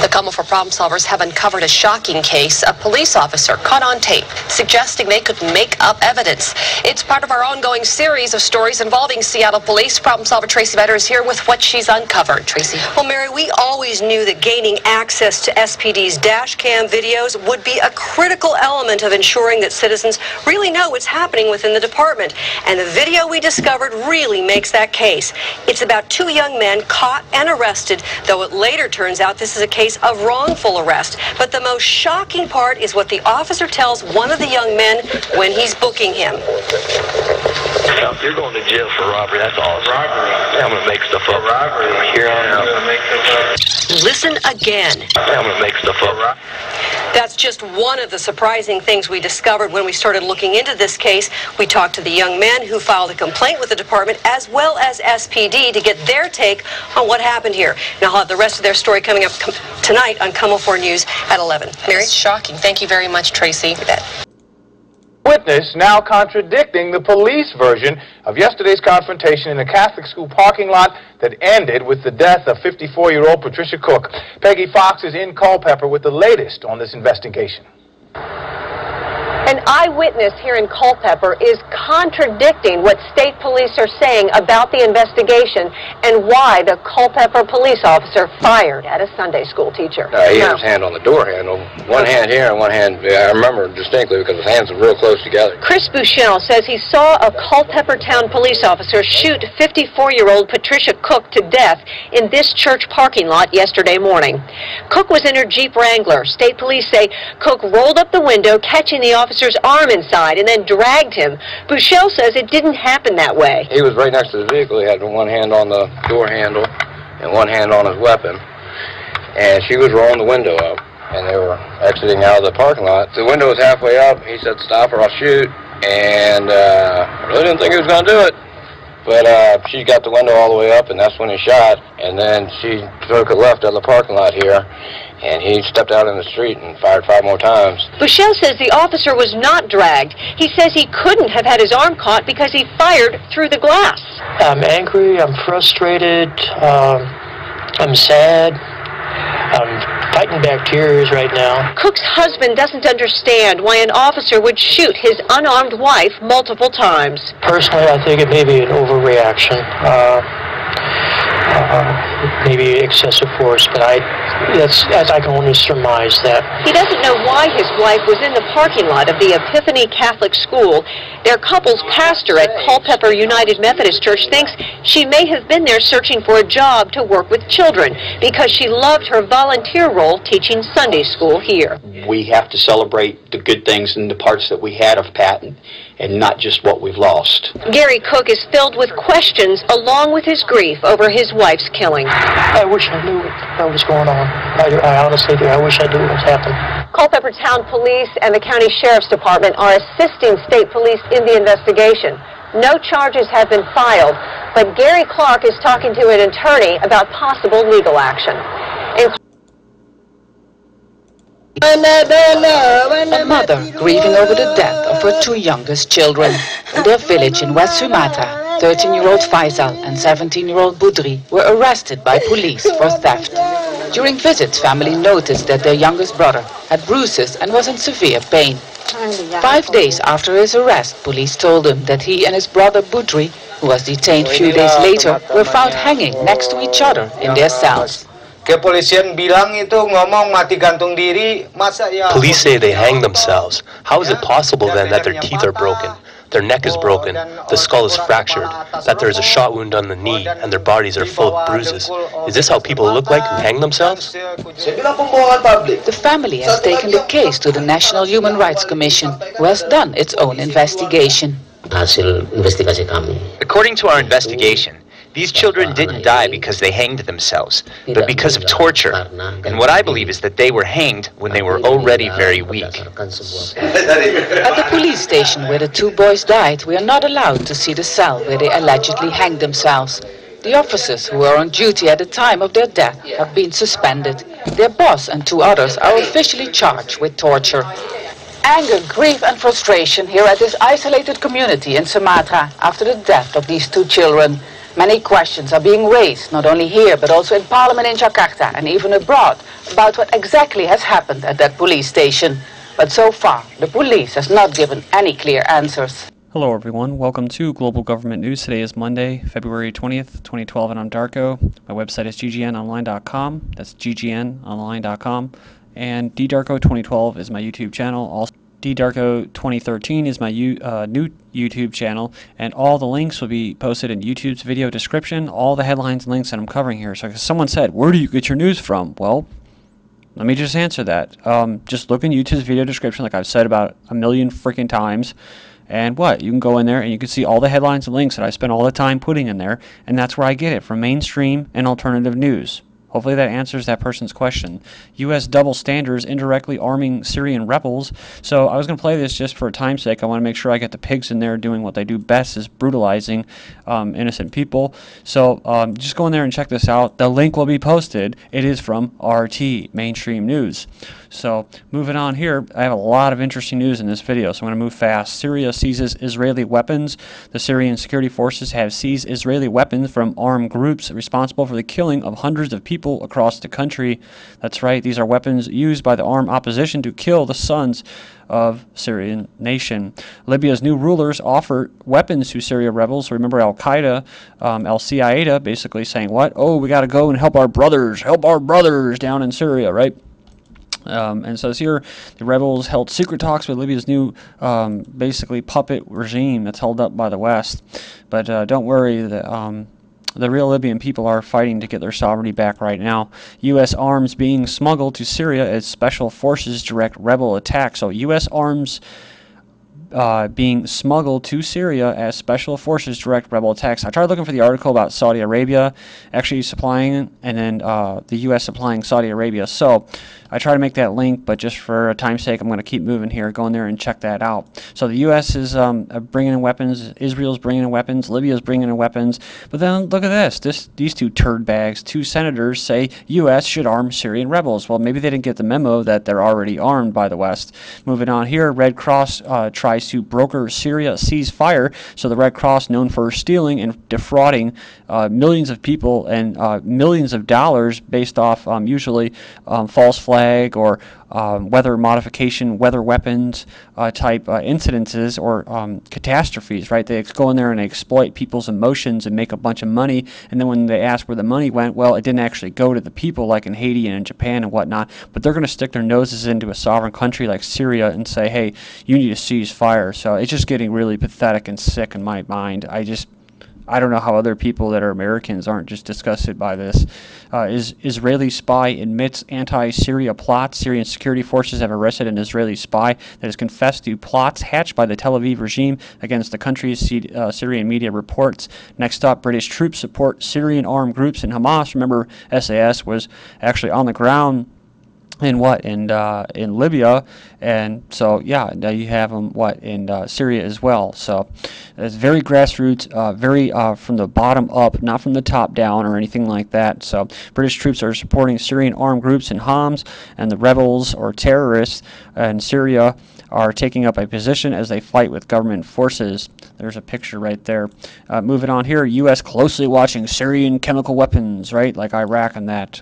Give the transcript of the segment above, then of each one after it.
Como for Problem Solvers have uncovered a shocking case. A police officer caught on tape suggesting they could make up evidence. It's part of our ongoing series of stories involving Seattle police. Problem solver Tracy Vetter is here with what she's uncovered. Tracy. Well, Mary, we always knew that gaining access to SPD's dash cam videos would be a critical element of ensuring that citizens really know what's happening within the department. And the video we discovered really makes that case. It's about two young men caught and arrested, though it later turns out this is a case of wrongful arrest. But the most shocking part is what the officer tells one of the young men when he's booking him. You're going to jail for robbery. That's awesome. Robbery. I'm going to make stuff up. Robbery. Here I am. Listen again. I'm going to make stuff up. That's just one of the surprising things we discovered when we started looking into this case. We talked to the young men who filed a complaint with the department as well as SPD to get their take on what happened here. Now, I'll have the rest of their story coming up tonight on Como 4 News at 11. Mary? It's shocking. Thank you very much, Tracy. You bet. Witness now contradicting the police version of yesterday's confrontation in a Catholic school parking lot that ended with the death of 54-year-old Patricia Cook. Peggy Fox is in Culpeper with the latest on this investigation. An eyewitness here in Culpeper is contradicting what state police are saying about the investigation and why the Culpeper police officer fired at a Sunday school teacher. He had his hand on the door handle. One hand here and one hand, I remember distinctly because his hands were real close together. Chris Buchel says he saw a Culpeper town police officer shoot 54-year-old Patricia Cook to death in this church parking lot yesterday morning. Cook was in her Jeep Wrangler. State police say Cook rolled up the window, catching the officer's arm inside and then dragged him. Buchel says it didn't happen that way. He was right next to the vehicle. He had one hand on the door handle and one hand on his weapon. And she was rolling the window up, and they were exiting out of the parking lot. The window was halfway up. He said, "Stop or I'll shoot." And I really didn't think he was going to do it. But she got the window all the way up, and that's when he shot. And then she took a left out of the parking lot here, and he stepped out in the street and fired 5 more times. Buchel says the officer was not dragged. He says he couldn't have had his arm caught because he fired through the glass. I'm angry, I'm frustrated, I'm sad, I'm fighting back tears right now. Cook's husband doesn't understand why an officer would shoot his unarmed wife multiple times. Personally, I think it may be an overreaction. Maybe excessive force, but I can only surmise that. He doesn't know why his wife was in the parking lot of the Epiphany Catholic School. Their couple's pastor at Culpeper United Methodist Church thinks she may have been there searching for a job to work with children because she loved her volunteer role teaching Sunday school here. We have to celebrate the good things and the parts that we had of Pat and not just what we've lost. Gary Cook is filled with questions along with his grief over his wife's killing. I wish I knew what was going on. I honestly do. I wish I knew what was happening. Culpeper Town Police and the County Sheriff's Department are assisting state police in the investigation. No charges have been filed, but Gary Clark is talking to an attorney about possible legal action. A mother grieving over the death of her 2 youngest children. In their village in West Sumatra, 13-year-old Faisal and 17-year-old Budri were arrested by police for theft. During visits, family noticed that their youngest brother had bruises and was in severe pain. 5 days after his arrest, police told him that he and his brother Budri, who was detained a few days later, were found hanging next to each other in their cells. Police say they hanged themselves. How is it possible then that their teeth are broken, their neck is broken, the skull is fractured, that there is a shot wound on the knee, and their bodies are full of bruises? Is this how people look like who hang themselves? The family has taken the case to the National Human Rights Commission, who has done its own investigation. According to our investigation, these children didn't die because they hanged themselves, but because of torture. And what I believe is that they were hanged when they were already very weak. At the police station where the 2 boys died, we are not allowed to see the cell where they allegedly hanged themselves. The officers who were on duty at the time of their death have been suspended. Their boss and 2 others are officially charged with torture. Anger, grief and frustration here at this isolated community in Sumatra after the death of these 2 children. Many questions are being raised, not only here, but also in Parliament in Jakarta and even abroad, about what exactly has happened at that police station. But so far, the police has not given any clear answers. Hello everyone, welcome to Global Government News. Today is Monday, February 20th, 2012, and I'm Darko. My website is ggnonline.com, that's ggnonline.com, and ddarko2012 is my YouTube channel. Also, ddarko2013 is my new YouTube channel, and all the links will be posted in YouTube's video description, all the headlines and links that I'm covering here. So someone said, where do you get your news from? Well, let me just answer that. Just look in YouTube's video description, like I've said about a million freaking times, and what? You can go in there and you can see all the headlines and links that I spend all the time putting in there, and that's where I get it, from mainstream and alternative news. Hopefully that answers that person's question. U.S. double standards indirectly arming Syrian rebels. So I was going to play this just for time's sake. I want to make sure I get the pigs in there doing what they do best, is brutalizing innocent people. So just go in there and check this out. The link will be posted. It is from RT, Mainstream News. So moving on here, I have a lot of interesting news in this video, so I'm going to move fast. Syria seizes Israeli weapons. The Syrian security forces have seized Israeli weapons from armed groups responsible for the killing of hundreds of people across the country. That's right, these are weapons used by the armed opposition to kill the sons of Syrian nation. Libya's new rulers offer weapons to Syria rebels. Remember Al-Qaeda, Al-Qaeda basically saying what? Oh, we got to go and help our brothers down in Syria, right? And it says here, the rebels held secret talks with Libya's new, basically, puppet regime that's held up by the West. But don't worry, the real Libyan people are fighting to get their sovereignty back right now. U.S. arms being smuggled to Syria as special forces direct rebel attacks. So U.S. arms being smuggled to Syria as special forces direct rebel attacks. I tried looking for the article about Saudi Arabia actually supplying, and then the U.S. supplying Saudi Arabia. So I try to make that link, but just for time's sake, I'm going to keep moving here. Go in there and check that out. So the U.S. is bringing in weapons. Israel's bringing in weapons. Libya's bringing in weapons. But then look at this. These two turd bags, two senators, say U.S. should arm Syrian rebels. Well, maybe they didn't get the memo that they're already armed by the West. Moving on here, Red Cross tries to broker Syria ceasefire. So the Red Cross, known for stealing and defrauding millions of people and millions of dollars based off usually false flag or weather modification, weather weapons type incidences or catastrophes, right? They go in there and they exploit people's emotions and make a bunch of money, and then when they ask where the money went, well, it didn't actually go to the people like in Haiti and in Japan and whatnot, but they're going to stick their noses into a sovereign country like Syria and say, hey, you need to cease fire. So it's just getting really pathetic and sick in my mind. I don't know how other people that are Americans aren't just disgusted by this. Israeli spy admits anti-Syria plot. Syrian security forces have arrested an Israeli spy that has confessed to plots hatched by the Tel Aviv regime against the country's Syrian media reports. Next up, British troops support Syrian armed groups in Hamas. Remember, SAS was actually on the ground in Libya, and so yeah, now you have them in Syria as well. So it's very grassroots, very from the bottom up, not from the top down or anything like that. So British troops are supporting Syrian armed groups in Homs, and the rebels or terrorists in Syria are taking up a position as they fight with government forces. There's a picture right there. Moving on here, U.S. closely watching Syrian chemical weapons, right, like Iraq and that.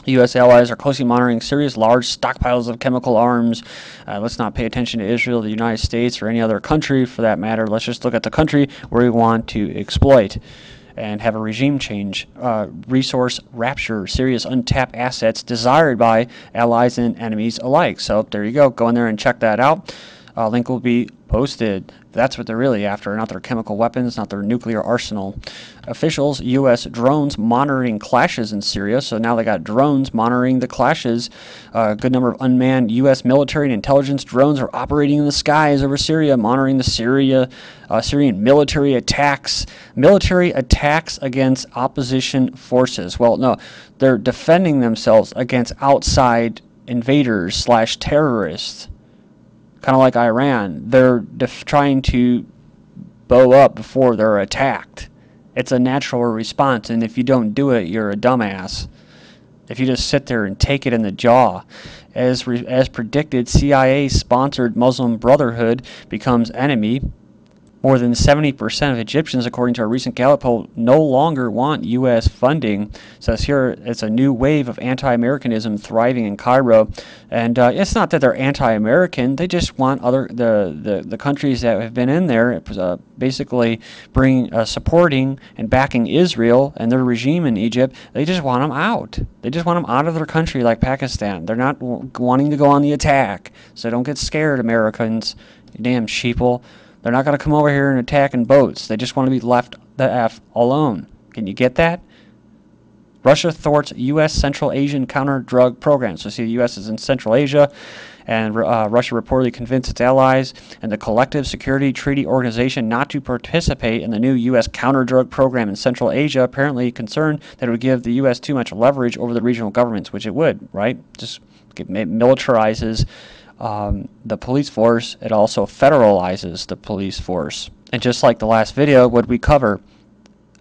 U.S. allies are closely monitoring Syria's large stockpiles of chemical arms. Let's not pay attention to Israel, the United States, or any other country for that matter. Let's just look at the country where we want to exploit and have a regime change. Resource Rapture, Syria's untapped assets desired by allies and enemies alike. So there you go. Go in there and check that out. Link will be posted. That's what they're really after, not their chemical weapons, not their nuclear arsenal. Officials, U.S. drones monitoring clashes in Syria. So now they got drones monitoring the clashes. A good number of unmanned U.S. military and intelligence drones are operating in the skies over Syria, monitoring the Syrian military attacks. Military attacks against opposition forces. Well, no, they're defending themselves against outside invaders / terrorists. Kind of like Iran. They're trying to bow up before they're attacked. It's a natural response, and if you don't do it, you're a dumbass. If you just sit there and take it in the jaw. As predicted, CIA-sponsored Muslim Brotherhood becomes enemy. More than 70% of Egyptians, according to a recent Gallup poll, no longer want U.S. funding. It says here it's a new wave of anti-Americanism thriving in Cairo. And it's not that they're anti-American. They just want the countries that have been in there basically supporting and backing Israel and their regime in Egypt. They just want them out. They just want them out of their country, like Pakistan. They're not wanting to go on the attack. So don't get scared, Americans. You damn sheeple. They're not going to come over here and attack in boats. They just want to be left the F alone. Can you get that? Russia thwarts U.S. Central Asian counter-drug program. So see, the U.S. is in Central Asia, and Russia reportedly convinced its allies and the Collective Security Treaty Organization not to participate in the new U.S. counter-drug program in Central Asia, apparently concerned that it would give the U.S. too much leverage over the regional governments, which it would, right? Just militarizes the police force. It also federalizes the police force. And just like the last video, what we cover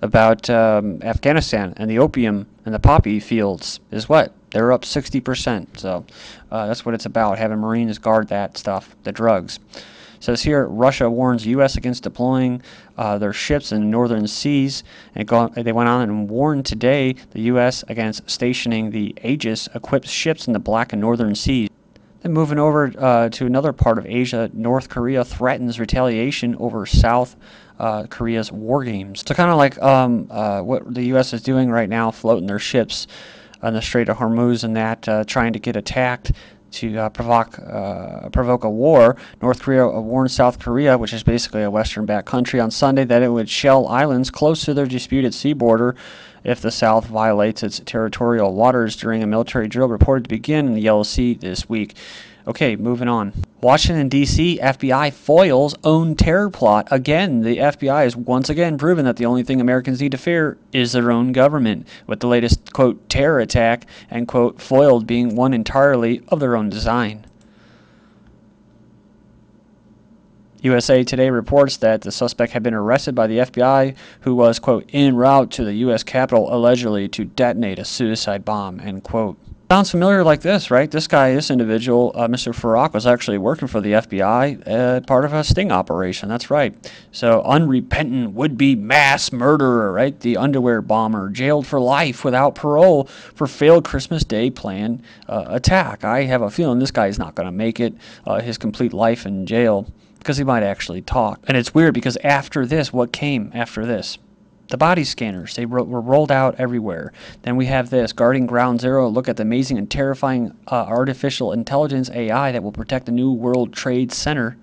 about Afghanistan and the opium and the poppy fields is what? They're up 60%. So that's what it's about, having Marines guard that stuff, the drugs. It says here, Russia warns U.S. against deploying their ships in northern seas. And they went on and warned today the U.S. against stationing the Aegis-equipped ships in the Black and Northern Seas. Then moving over to another part of Asia, North Korea threatens retaliation over South Korea's war games. So kind of like what the U.S. is doing right now, floating their ships on the Strait of Hormuz and that, trying to get attacked to provoke a war. North Korea warned South Korea, which is basically a Western-backed country, on Sunday that it would shell islands close to their disputed sea border if the South violates its territorial waters during a military drill reported to begin in the Yellow Sea this week. Okay, moving on. Washington, D.C., FBI foils own terror plot. Again, the FBI has once again proven that the only thing Americans need to fear is their own government, with the latest, quote, terror attack, and, quote, foiled being one entirely of their own design. USA Today reports that the suspect had been arrested by the FBI, who was, quote, en route to the U.S. Capitol allegedly to detonate a suicide bomb, end quote. Sounds familiar like this, right? This individual, Mr. Farrak, was actually working for the FBI, part of a sting operation. That's right. So, unrepentant would-be mass murderer, right? The underwear bomber, jailed for life without parole for failed Christmas Day plan attack. I have a feeling this guy is not going to make it his complete life in jail, because he might actually talk. And it's weird because after this, what came after this? The body scanners, they were rolled out everywhere. Then we have this, guarding Ground Zero, look at the amazing and terrifying artificial intelligence AI that will protect the New World Trade Center.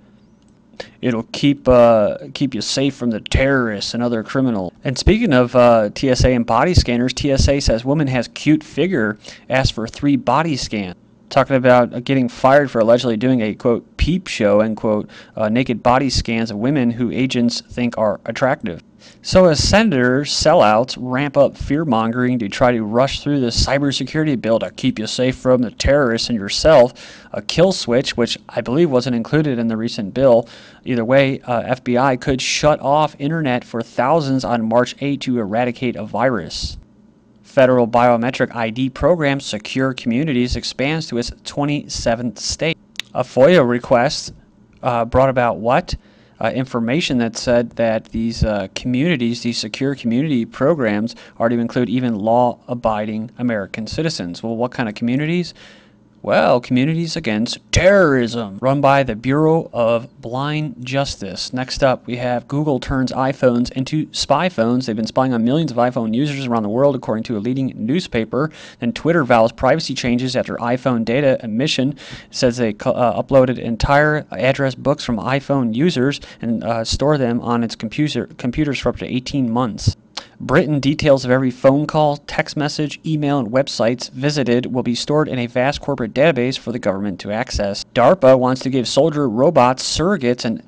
It'll keep you safe from the terrorists and other criminals. And speaking of TSA and body scanners, TSA says woman has cute figure, asks for 3 body scans. Talking about getting fired for allegedly doing a, quote, peep show, end quote, naked body scans of women who agents think are attractive. So as senators, sellouts, ramp up fear-mongering to try to rush through the cybersecurity bill to keep you safe from the terrorists and yourself, a kill switch, which I believe wasn't included in the recent bill. Either way, FBI could shut off internet for thousands on March 8 to eradicate a virus. Federal biometric ID program, Secure Communities, expands to its 27th state. A FOIA request brought about what? Information that said that these communities, these secure community programs, are to include even law-abiding American citizens. Well, what kind of communities? Well, communities against terrorism, run by the Bureau of Blind Justice. Next up, we have Google turns iPhones into spy phones. They've been spying on millions of iPhone users around the world, according to a leading newspaper. And Twitter vows privacy changes after iPhone data emission. It says they uploaded entire address books from iPhone users and store them on its computers for up to 18 months. Britain, details of every phone call, text message, email, and websites visited will be stored in a vast corporate database for the government to access. DARPA wants to give soldier robots surrogates and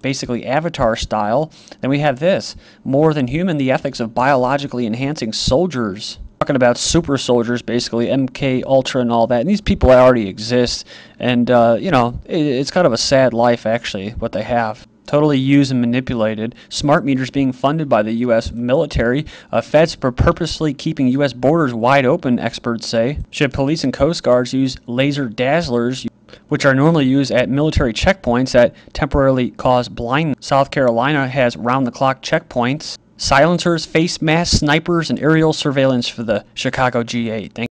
basically Avatar style. Then we have this, more than human, the ethics of biologically enhancing soldiers. Talking about super soldiers, basically MK Ultra and all that, and these people already exist, and you know, it's kind of a sad life actually what they have. Totally used and manipulated. Smart meters being funded by the U.S. military. Feds for purposely keeping U.S. borders wide open, experts say. Should police and coast guards use laser dazzlers? which are normally used at military checkpoints that temporarily cause blindness. South Carolina has round-the-clock checkpoints, silencers, face masks, snipers, and aerial surveillance for the Chicago G8.